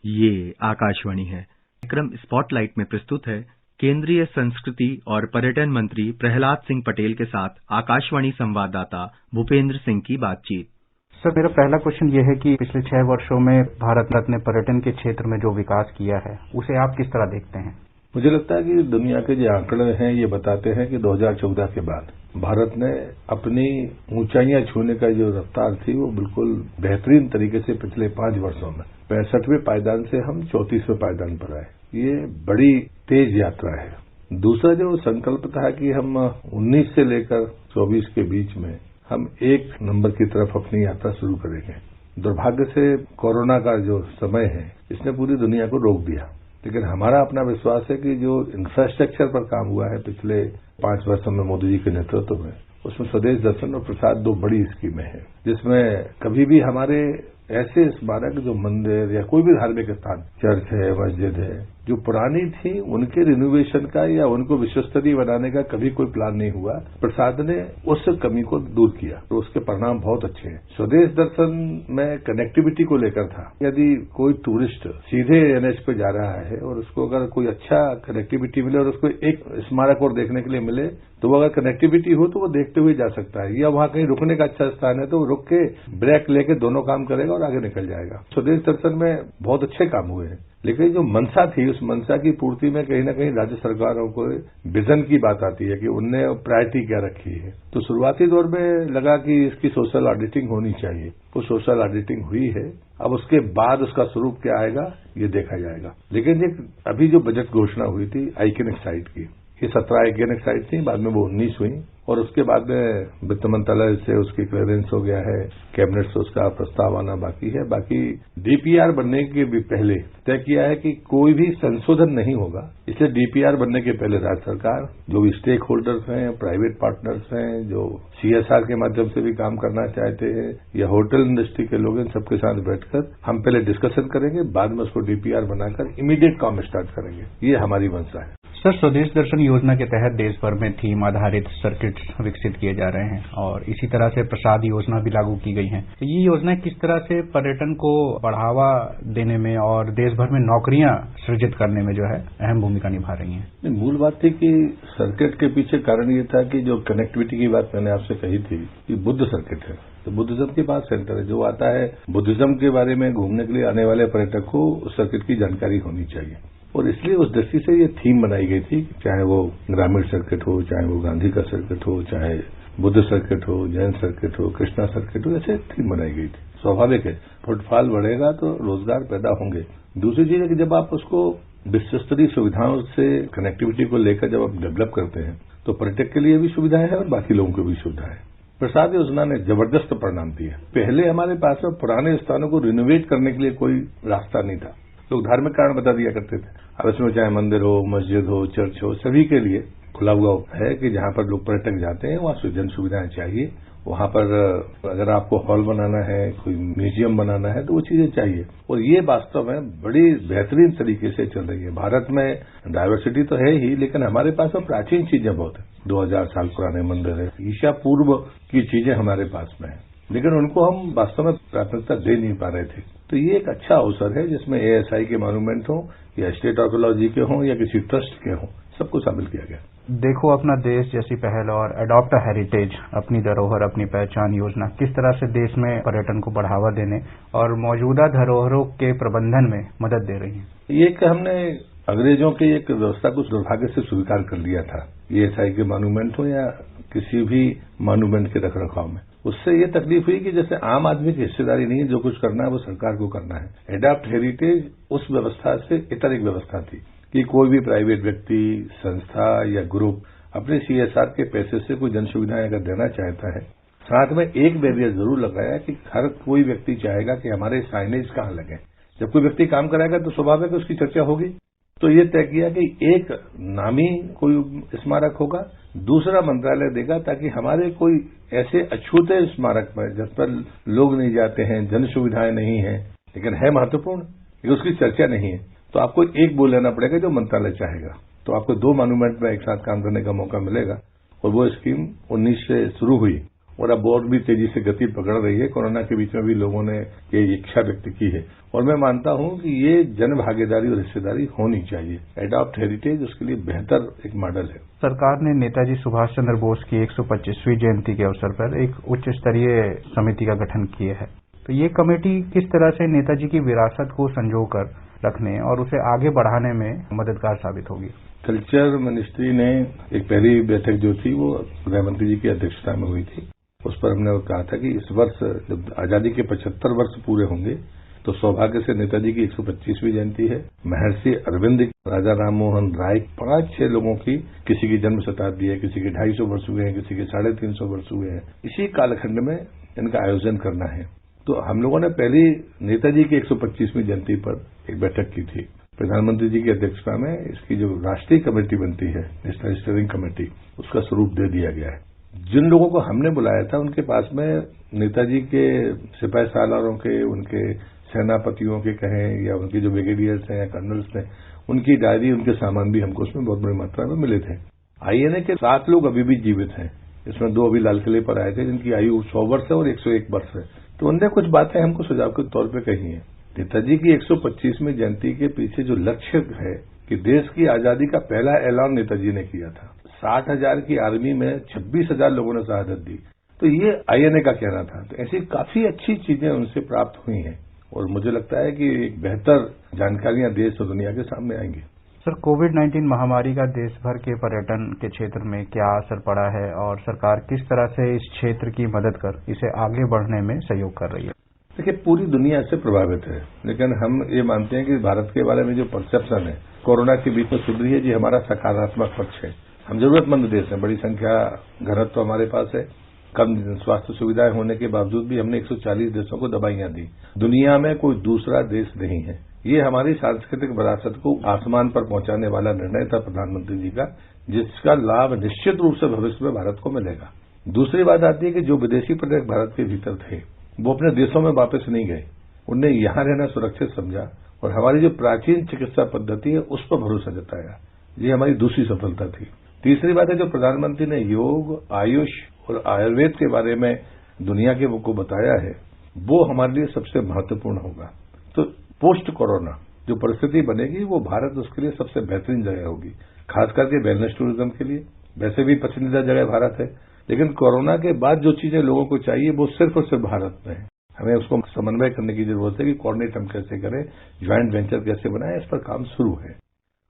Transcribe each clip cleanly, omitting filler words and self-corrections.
ये आकाशवाणी है। कार्यक्रम स्पॉटलाइट में प्रस्तुत है केंद्रीय संस्कृति और पर्यटन मंत्री प्रहलाद सिंह पटेल के साथ आकाशवाणी संवाददाता भूपेंद्र सिंह की बातचीत। सर, मेरा पहला क्वेश्चन ये है कि पिछले 6 वर्षों में भारत ने पर्यटन के क्षेत्र में जो विकास किया है उसे आप किस तरह देखते हैं? मुझे लगता है कि दुनिया के जो आंकड़े हैं ये बताते हैं कि 2014 के बाद भारत ने अपनी ऊंचाइयां छूने का जो रफ्तार थी वो बिल्कुल बेहतरीन तरीके से पिछले 5 वर्षों में 65वें पायदान से हम 34वें पायदान पर आए। ये बड़ी तेज यात्रा है। दूसरा जो संकल्प था कि हम 19 से लेकर 24 के बीच में हम 1 नंबर की तरफ अपनी यात्रा शुरू करेंगे। दुर्भाग्य से कोरोना का जो समय है इसने पूरी दुनिया को रोक दिया, लेकिन हमारा अपना विश्वास है कि जो इंफ्रास्ट्रक्चर पर काम हुआ है पिछले 5 वर्षों में मोदी जी के नेतृत्व में, उसमें स्वदेश दर्शन और प्रसाद 2 बड़ी स्कीमें हैं, जिसमें कभी भी हमारे ऐसे स्मारक जो मंदिर या कोई भी धार्मिक स्थान, चर्च है, मस्जिद है, जो पुरानी थी उनके रिनोवेशन का या उनको विश्वस्तरीय बनाने का कभी कोई प्लान नहीं हुआ। प्रसाद ने उस कमी को दूर किया तो उसके परिणाम बहुत अच्छे हैं। स्वदेश दर्शन में कनेक्टिविटी को लेकर था। यदि कोई टूरिस्ट सीधे एनएच पे जा रहा है और उसको अगर कोई अच्छा कनेक्टिविटी मिले और उसको एक स्मारक और देखने के लिए मिले, तो वो अगर कनेक्टिविटी हो तो वो देखते हुए जा सकता है, या वहां कहीं रुकने का अच्छा स्थान है तो वो रुक के ब्रेक लेके दोनों काम करेगा और आगे निकल जाएगा। स्वदेश दर्शन में बहुत अच्छे काम हुए हैं, लेकिन जो मंशा थी उस मंशा की पूर्ति में कहीं ना कहीं राज्य सरकारों को विजन की बात आती है कि उनने प्रायोरिटी क्या रखी है। तो शुरुआती दौर में लगा कि इसकी सोशल ऑडिटिंग होनी चाहिए, वो सोशल ऑडिटिंग हुई है। अब उसके बाद उसका स्वरूप क्या आएगा ये देखा जाएगा। लेकिन ये अभी जो बजट घोषणा हुई थी आइकनिक साइट की, ये 17 आइकनिक साइट थी, बाद में वो 19 हुई और उसके बाद में वित्त मंत्रालय से उसकी क्लियरेंस हो गया है, कैबिनेट से उसका प्रस्ताव आना बाकी है। बाकी डीपीआर बनने के भी पहले तय किया है कि कोई भी संशोधन नहीं होगा, इसलिए डीपीआर बनने के पहले राज्य सरकार, जो भी स्टेक होल्डर्स हैं, प्राइवेट पार्टनर्स हैं, जो सीएसआर के माध्यम से भी काम करना चाहते हैं या होटल इंडस्ट्री के लोग, इन सबके साथ बैठकर हम पहले डिस्कशन करेंगे, बाद में उसको डीपीआर बनाकर इमीडिएट काम स्टार्ट करेंगे। ये हमारी मंशा है। सर, स्वदेश दर्शन योजना के तहत देश भर में थीम आधारित सर्किट विकसित किए जा रहे हैं और इसी तरह से प्रसाद योजना भी लागू की गई है। तो ये योजनाएं किस तरह से पर्यटन को बढ़ावा देने में और देश भर में नौकरियां सृजित करने में जो है अहम भूमिका निभा रही हैं? मूल बात थी कि सर्किट के पीछे कारण ये था कि जो कनेक्टिविटी की बात मैंने आपसे कही थी कि बुद्ध सर्किट है, तो बुद्धिज्म के पास सेंटर है, जो आता है बुद्धिज्म के बारे में घूमने के लिए आने वाले पर्यटक को उस सर्किट की जानकारी होनी चाहिए और इसलिए उस दृष्टि से ये थीम बनाई गई थी। चाहे वो ग्रामीण सर्किट हो, चाहे वो गांधी का सर्किट हो, चाहे बुद्ध सर्किट हो, जैन सर्किट हो, कृष्णा सर्किट हो, ऐसे थीम बनाई गई थी। स्वाभाविक है, फुटफॉल बढ़ेगा तो रोजगार पैदा होंगे। दूसरी चीज है कि जब आप उसको विश्वस्तरीय सुविधाओं से कनेक्टिविटी को लेकर जब आप डेवलप करते हैं तो पर्यटक के लिए भी सुविधाएं हैं और बाकी लोगों को भी सुविधा है। प्रसाद योजना ने जबरदस्त परिणाम दिए। पहले हमारे पास में पुराने स्थानों को रिनोवेट करने के लिए कोई रास्ता नहीं था, लोग धार्मिक कारण बता दिया करते थे। अब इसमें चाहे मंदिर हो, मस्जिद हो, चर्च हो, सभी के लिए खुला हुआ है कि जहां पर लोग पर्यटक जाते हैं वहां जन सुविधाएं चाहिए। वहां पर अगर आपको हॉल बनाना है, कोई म्यूजियम बनाना है तो वो चीजें चाहिए और ये वास्तव में बड़ी बेहतरीन तरीके से चल रही है। भारत में डायवर्सिटी तो है ही, लेकिन हमारे पास में प्राचीन चीजें बहुत है। 2000 साल पुराने मंदिर है, ईसा पूर्व की चीजें हमारे पास में है, लेकिन उनको हम वास्तव में प्राथमिकता दे नहीं पा रहे थे। तो ये एक अच्छा अवसर है जिसमें एएसआई के मॉन्यूमेंट हो या स्टेट आर्कियोलॉजी के हों या किसी ट्रस्ट के हों, सबको शामिल किया गया। देखो अपना देश जैसी पहल और अडॉप्ट अ हेरिटेज, अपनी धरोहर अपनी पहचान योजना किस तरह से देश में पर्यटन को बढ़ावा देने और मौजूदा धरोहरों के प्रबंधन में मदद दे रही है? ये कि हमने अंग्रेजों की एक व्यवस्था को दुर्भाग्य से स्वीकार कर लिया था, एएसआई के मॉन्यूमेंट हो या किसी भी मॉन्यूमेंट के रखरखाव में। उससे ये तकलीफ हुई कि जैसे आम आदमी की हिस्सेदारी नहीं है, जो कुछ करना है वो सरकार को करना है। एडॉप्ट हेरिटेज उस व्यवस्था से इतर एक व्यवस्था थी कि कोई भी प्राइवेट व्यक्ति, संस्था या ग्रुप अपने सीएसआर के पैसे से कोई जन सुविधाएं अगर देना चाहता है, साथ में एक बैरियर जरूर लगाया कि हर कोई व्यक्ति चाहेगा कि हमारे साइनेज कहाँ लगे। जब कोई व्यक्ति काम कराएगा तो स्वाभाविक है उसकी चर्चा होगी। तो ये तय किया कि एक नामी कोई स्मारक होगा, दूसरा मंत्रालय देगा, ताकि हमारे कोई ऐसे अछूते स्मारक में जिस पर लोग नहीं जाते हैं, जन सुविधाएं नहीं है, लेकिन है महत्वपूर्ण, लेकिन उसकी चर्चा नहीं है, तो आपको एक बोल लेना पड़ेगा जो मंत्रालय चाहेगा। तो आपको 2 मॉन्यूमेंट में एक साथ काम करने का मौका मिलेगा और वो स्कीम 19 से शुरू हुई और अब और भी तेजी से गति पकड़ रही है। कोरोना के बीच में भी लोगों ने ये इच्छा व्यक्त की है और मैं मानता हूं कि ये जन भागीदारी और हिस्सेदारी होनी चाहिए। एडॉप्ट हेरिटेज उसके लिए बेहतर एक मॉडल है। सरकार ने नेताजी सुभाष चंद्र बोस की 125वीं जयंती के अवसर पर एक उच्च स्तरीय समिति का गठन किया है। तो ये कमेटी किस तरह से नेताजी की विरासत को संजोकर रखने और उसे आगे बढ़ाने में मददगार साबित होगी? कल्चर मिनिस्ट्री ने एक पहली बैठक जो थी वो प्रधानमंत्री जी की अध्यक्षता में हुई थी। उस पर हमने कहा था कि इस वर्ष जब आजादी के 75 वर्ष पूरे होंगे तो सौभाग्य से नेताजी की 125वीं जयंती है। महर्षि अरविंद, राजा राम मोहन राय, 5-6 लोगों की, किसी की जन्म शताब्दी है, किसी के 250 वर्ष हुए हैं, किसी के 350 वर्ष हुए हैं। इसी कालखंड में इनका आयोजन करना है। तो हम लोगों ने पहली नेताजी की 125वीं जयंती पर एक बैठक की थी। प्रधानमंत्री जी की अध्यक्षता में इसकी जो राष्ट्रीय कमेटी बनती है, नेशनल स्टीयरिंग कमेटी, उसका स्वरूप दे दिया गया है। जिन लोगों को हमने बुलाया था उनके पास में नेताजी के सिपाही सालारों के, उनके सेनापतियों के कहें या उनके जो ब्रिगेडियर्स हैं या कर्नल्स हैं, उनकी डायरी, उनके सामान भी हमको उसमें बहुत बड़ी मात्रा में मिले थे। आईएनए के 7 लोग अभी भी जीवित हैं। इसमें 2 अभी लाल किले पर आए थे जिनकी आयु 100 वर्ष है और 101 वर्ष है। तो उनने कुछ बातें हमको सुझाव के तौर पर कही हैं। नेताजी की 125वीं जयंती के पीछे जो लक्ष्य है कि देश की आजादी का पहला ऐलान नेताजी ने किया था। 60,000 की आर्मी में 26,000 लोगों ने शहादत दी। तो ये आईएनए का कहना था। तो ऐसी काफी अच्छी चीजें उनसे प्राप्त हुई हैं और मुझे लगता है कि एक बेहतर जानकारियां देश और दुनिया के सामने आएंगी। सर, कोविड-19 महामारी का देश भर के पर्यटन के क्षेत्र में क्या असर पड़ा है और सरकार किस तरह से इस क्षेत्र की मदद कर इसे आगे बढ़ने में सहयोग कर रही है? देखिए, पूरी दुनिया इससे प्रभावित है, लेकिन हम ये मानते हैं कि भारत के बारे में जो परसेप्शन है कोरोना के बीच में सुधरी है, जी हमारा सकारात्मक पक्ष है। हम जरूरतमंद देश हैं, बड़ी संख्या घनत्व तो हमारे पास है, कम स्वास्थ्य सुविधाएं होने के बावजूद भी हमने 140 देशों को दवाइयां दी। दुनिया में कोई दूसरा देश नहीं है। ये हमारी सांस्कृतिक विरासत को आसमान पर पहुंचाने वाला निर्णय था प्रधानमंत्री जी का, जिसका लाभ निश्चित रूप से भविष्य में भारत को मिलेगा। दूसरी बात आती है कि जो विदेशी पर्यटक भारत के भीतर थे वो अपने देशों में वापस नहीं गए। उनने यहां रहना सुरक्षित समझा और हमारी जो प्राचीन चिकित्सा पद्धति है उस पर भरोसा जताया। ये हमारी दूसरी सफलता थी। तीसरी बात है, जो प्रधानमंत्री ने योग, आयुष और आयुर्वेद के बारे में दुनिया के को बताया है, वो हमारे लिए सबसे महत्वपूर्ण होगा। तो पोस्ट कोरोना जो परिस्थिति बनेगी वो भारत उसके लिए सबसे बेहतरीन जगह होगी, खास करके वेलनेस टूरिज्म के लिए। वैसे भी पसंदीदा जगह भारत है, लेकिन कोरोना के बाद जो चीजें लोगों को चाहिए वो सिर्फ और सिर्फ भारत में है। हमें उसको समन्वय करने की जरूरत है कि कोऑर्डिनेट हम कैसे करें, ज्वाइंट वेंचर कैसे बनाएं, इस पर काम शुरू है।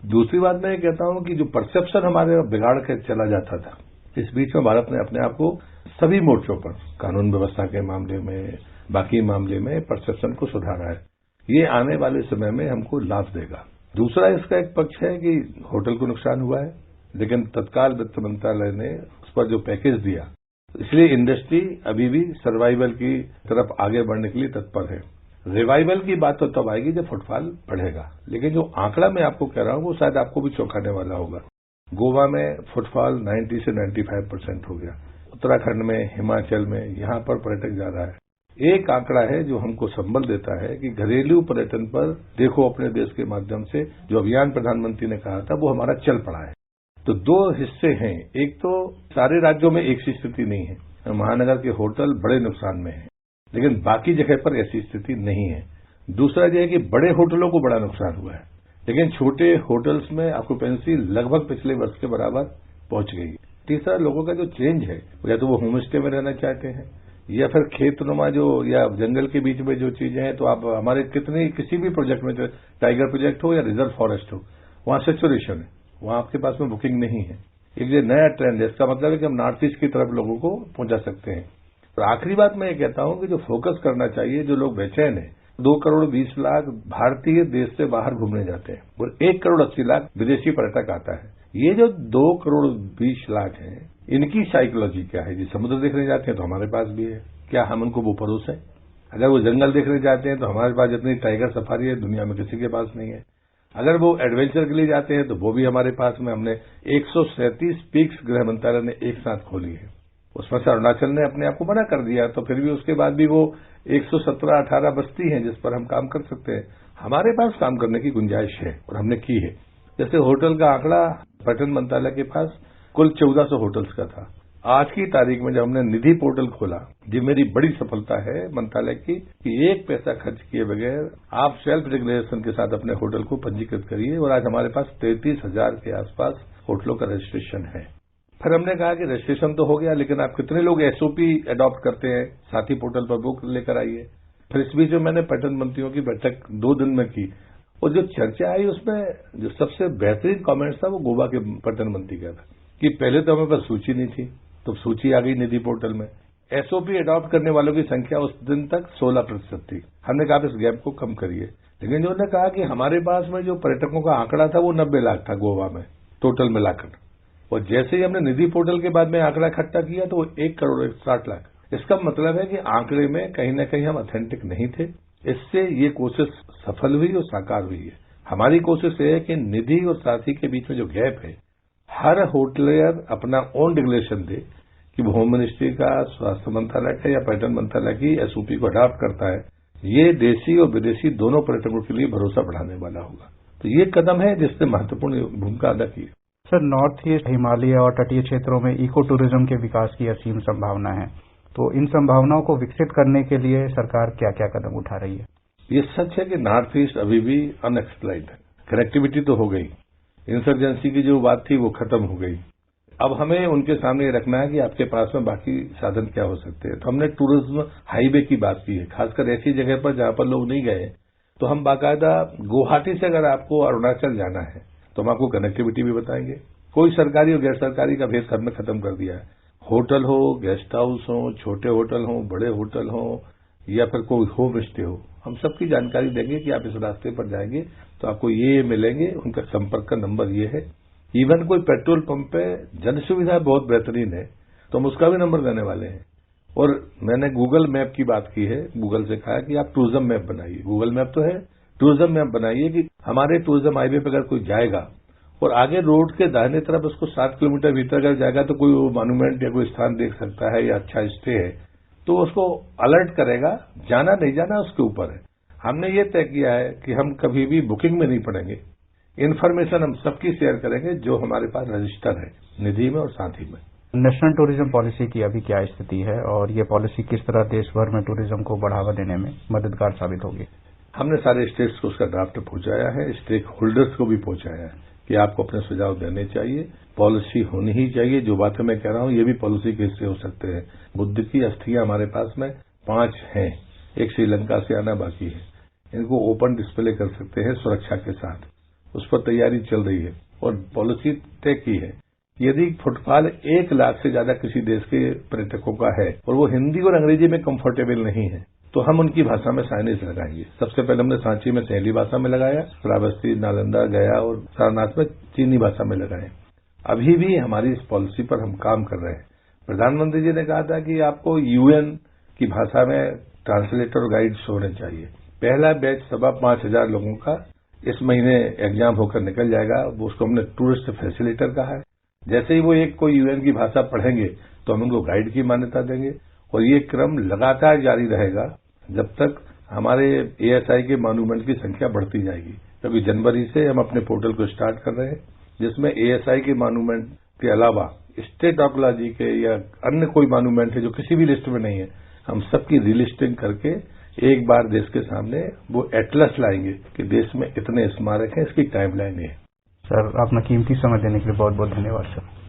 दूसरी बात मैं ये कहता हूं कि जो परसेप्शन हमारे बिगाड़ के चला जाता था, इस बीच में भारत ने अपने आप को सभी मोर्चों पर, कानून व्यवस्था के मामले में, बाकी मामले में परसेप्शन को सुधारा है। ये आने वाले समय में हमको लाभ देगा। दूसरा इसका एक पक्ष है कि होटल को नुकसान हुआ है, लेकिन तत्काल वित्त मंत्रालय ने उस पर जो पैकेज दिया, इसलिए इंडस्ट्री अभी भी सर्वाइवल की तरफ आगे बढ़ने के लिए तत्पर है। रिवाइवल की बात तो तब आएगी जब फुटफॉल बढ़ेगा, लेकिन जो आंकड़ा मैं आपको कह रहा हूं वो शायद आपको भी चौंकाने वाला होगा। गोवा में फुटफॉल 90 से 95% हो गया। उत्तराखंड में, हिमाचल में, यहां पर पर्यटक जा रहा है। एक आंकड़ा है जो हमको संबल देता है कि घरेलू पर्यटन पर देखो अपने देश के माध्यम से जो अभियान प्रधानमंत्री ने कहा था वो हमारा चल पड़ा है। तो 2 हिस्से हैं। एक तो सारे राज्यों में एक सी स्थिति नहीं है। महानगर के होटल बड़े नुकसान में हैं, लेकिन बाकी जगह पर ऐसी स्थिति नहीं है। दूसरा यह है कि बड़े होटलों को बड़ा नुकसान हुआ है, लेकिन छोटे होटल्स में ऑक्यूपेंसी लगभग पिछले वर्ष के बराबर पहुंच गई। तीसरा, लोगों का जो चेंज है, या तो वो होम स्टे में रहना चाहते हैं या फिर खेतनुमा जो या जंगल के बीच में जो चीजें हैं। तो आप हमारे किसी भी प्रोजेक्ट में, चाहे टाइगर प्रोजेक्ट हो या रिजर्व फॉरेस्ट हो, वहां सेचुरेशन है, वहां आपके पास में बुकिंग नहीं है। एक ये नया ट्रेंड है, इसका मतलब है कि हम नॉर्थ ईस्ट की तरफ लोगों को पहुंचा सकते हैं। और आखिरी बात मैं ये कहता हूं कि जो फोकस करना चाहिए, जो लोग बेचैन है, 2 करोड़ 20 लाख भारतीय देश से बाहर घूमने जाते हैं और 1 करोड़ 80 लाख विदेशी पर्यटक आता है। ये जो 2 करोड़ 20 लाख हैं, इनकी साइकोलॉजी क्या है? जी, समुद्र देखने जाते हैं तो हमारे पास भी है, क्या हम उनको वो परोस है? अगर वो जंगल देखने जाते हैं तो हमारे पास जितनी टाइगर सफारी है दुनिया में किसी के पास नहीं है। अगर वो एडवेंचर के लिए जाते हैं तो वो भी हमारे पास में, हमने 137 पीक्स गृह मंत्रालय ने एक साथ खोली है। उसमें से अरुणाचल ने अपने आप को मना कर दिया, तो फिर भी उसके बाद भी वो 117-18 बस्ती हैं जिस पर हम काम कर सकते हैं। हमारे पास काम करने की गुंजाइश है और हमने की है। जैसे होटल का आंकड़ा पर्यटन मंत्रालय के पास कुल 1400 होटल्स का था, आज की तारीख में जब हमने निधि पोर्टल खोला, ये मेरी बड़ी सफलता है मंत्रालय की कि एक पैसा खर्च किए बगैर आप सेल्फ रेगुलेशन के साथ अपने होटल को पंजीकृत करिए और आज हमारे पास 33,000 के आसपास होटलों का रजिस्ट्रेशन है। फिर हमने कहा कि रजिस्ट्रेशन तो हो गया, लेकिन आप कितने लोग एसओपी अडॉप्ट करते हैं, साथी पोर्टल पर बुक लेकर आइए। फिर इस बीच में मैंने पर्यटन मंत्रियों की बैठक 2 दिन में की और जो चर्चा आई उसमें जो सबसे बेहतरीन कमेंट्स था वो गोवा के पर्यटन मंत्री का था कि पहले तो हमें पास सूची नहीं थी, तो सूची आ गई निधि पोर्टल में। एसओपी अडॉप्ट करने वालों की संख्या उस दिन तक 16% थी। हमने कहा इस गैप को कम करिए, लेकिन जो उन्होंने कहा कि हमारे पास में जो पर्यटकों का आंकड़ा था वो 90 लाख था गोवा में टोटल मिलाकर, और जैसे ही हमने निधि पोर्टल के बाद में आंकड़ा इकट्ठा किया तो वो 1,60,00,000। इसका मतलब है कि आंकड़े में कहीं न कहीं हम ऑथेंटिक नहीं थे। इससे ये कोशिश सफल हुई और साकार हुई है। हमारी कोशिश ये है कि निधि और साथी के बीच में जो गैप है, हर होटलियर अपना ओन डिक्लेरेशन दे कि वो होम मिनिस्ट्री का, स्वास्थ्य मंत्रालय का या पर्यटन मंत्रालय की एसओपी को अडॉप्ट करता है। ये देशी और विदेशी दोनों पर्यटकों के लिए भरोसा बढ़ाने वाला होगा। तो ये कदम है जिसने महत्वपूर्ण भूमिका अदा की है। सर, नॉर्थ ईस्ट, हिमालय और तटीय क्षेत्रों में इको टूरिज्म के विकास की असीम संभावना है, तो इन संभावनाओं को विकसित करने के लिए सरकार क्या क्या कदम उठा रही है? ये सच है कि नॉर्थ ईस्ट अभी भी अनएक्सप्लॉइड है। कनेक्टिविटी तो हो गई, इंसर्जेंसी की जो बात थी वो खत्म हो गई। अब हमें उनके सामने रखना है कि आपके पास में बाकी साधन क्या हो सकते हैं। तो हमने टूरिज्म हाईवे की बात की है, खासकर ऐसी जगह पर जहां पर लोग नहीं गए। तो हम बाकायदा गुवाहाटी से अगर आपको अरुणाचल जाना है तो हम आपको कनेक्टिविटी भी बताएंगे। कोई सरकारी और गैर सरकारी का भेद हमने खत्म कर दिया है। होटल हो, गेस्ट हाउस हो, छोटे होटल हो, बड़े होटल हो या फिर कोई होम स्टे हो, हम सबकी जानकारी देंगे कि आप इस रास्ते पर जाएंगे तो आपको ये मिलेंगे। उनका संपर्क का नंबर ये है। इवन कोई पेट्रोल पंप पे जन सुविधा बहुत बेहतरीन है तो हम उसका भी नंबर देने वाले हैं। और मैंने गूगल मैप की बात की है, गूगल से कहा कि आप टूरिज्म मैप बनाइए। गूगल मैप तो है, टूरिज्म मैप बनाइए कि हमारे टूरिज्म हाईवे पर अगर कोई जाएगा और आगे रोड के दाहिने तरफ उसको 7 किलोमीटर भीतर अगर जाएगा तो कोई मॉन्यूमेंट या कोई स्थान देख सकता है या अच्छा स्टे है तो उसको अलर्ट करेगा। जाना नहीं जाना उसके ऊपर है। हमने ये तय किया है कि हम कभी भी बुकिंग में नहीं पड़ेंगे। इन्फॉर्मेशन हम सबकी शेयर करेंगे जो हमारे पास रजिस्टर है निधि में और साथी में। नेशनल टूरिज्म पॉलिसी की अभी क्या स्थिति है और ये पॉलिसी किस तरह देश भर में टूरिज्म को बढ़ावा देने में मददगार साबित होगी? हमने सारे स्टेट्स को उसका ड्राफ्ट पहुंचाया है, स्टेक होल्डर्स को भी पहुंचाया है कि आपको अपने सुझाव देने चाहिए। पॉलिसी होनी ही चाहिए। जो बातें मैं कह रहा हूं ये भी पॉलिसी के हिस्से हो सकते हैं। बुद्ध की अस्थियां हमारे पास में 5 हैं, एक श्रीलंका से आना बाकी है। इनको ओपन डिस्प्ले कर सकते हैं सुरक्षा के साथ, उस पर तैयारी चल रही है और पॉलिसी तय की है। यदि फुटफॉल 1 लाख से ज्यादा किसी देश के पर्यटकों का है और वो हिंदी और अंग्रेजी में कंफर्टेबल नहीं है तो हम उनकी भाषा में साइनेज लगाएंगे। सबसे पहले हमने सांची में सहेली भाषा में लगाया, श्रावस्ती, नालंदा, गया और सारनाथ में चीनी भाषा में लगाए। अभी भी हमारी इस पॉलिसी पर हम काम कर रहे हैं। प्रधानमंत्री जी ने कहा था कि आपको यूएन की भाषा में ट्रांसलेटर और गाइड्स होने चाहिए। पहला बैच 5,500 लोगों का इस महीने एग्जाम होकर निकल जाएगा। उसको हमने टूरिस्ट फैसिलिटेटर कहा है। जैसे ही वो एक कोई यूएन की भाषा पढ़ेंगे तो हम उनको गाइड की मान्यता देंगे और ये क्रम लगातार जारी रहेगा जब तक हमारे एएसआई के मॉन्यूमेंट की संख्या बढ़ती जाएगी। क्योंकि जनवरी से हम अपने पोर्टल को स्टार्ट कर रहे हैं जिसमें एएसआई के मॉन्यूमेंट के अलावा स्टेट आर्कियोलॉजी के या अन्य कोई मॉन्यूमेंट है जो किसी भी लिस्ट में नहीं है, हम सबकी रिलिस्टिंग करके एक बार देश के सामने वो एटलस लाएंगे कि देश में इतने स्मारक हैं, इसकी टाइमलाइन है। सर, अपना कीमती समय देने के लिए बहुत बहुत धन्यवाद सर।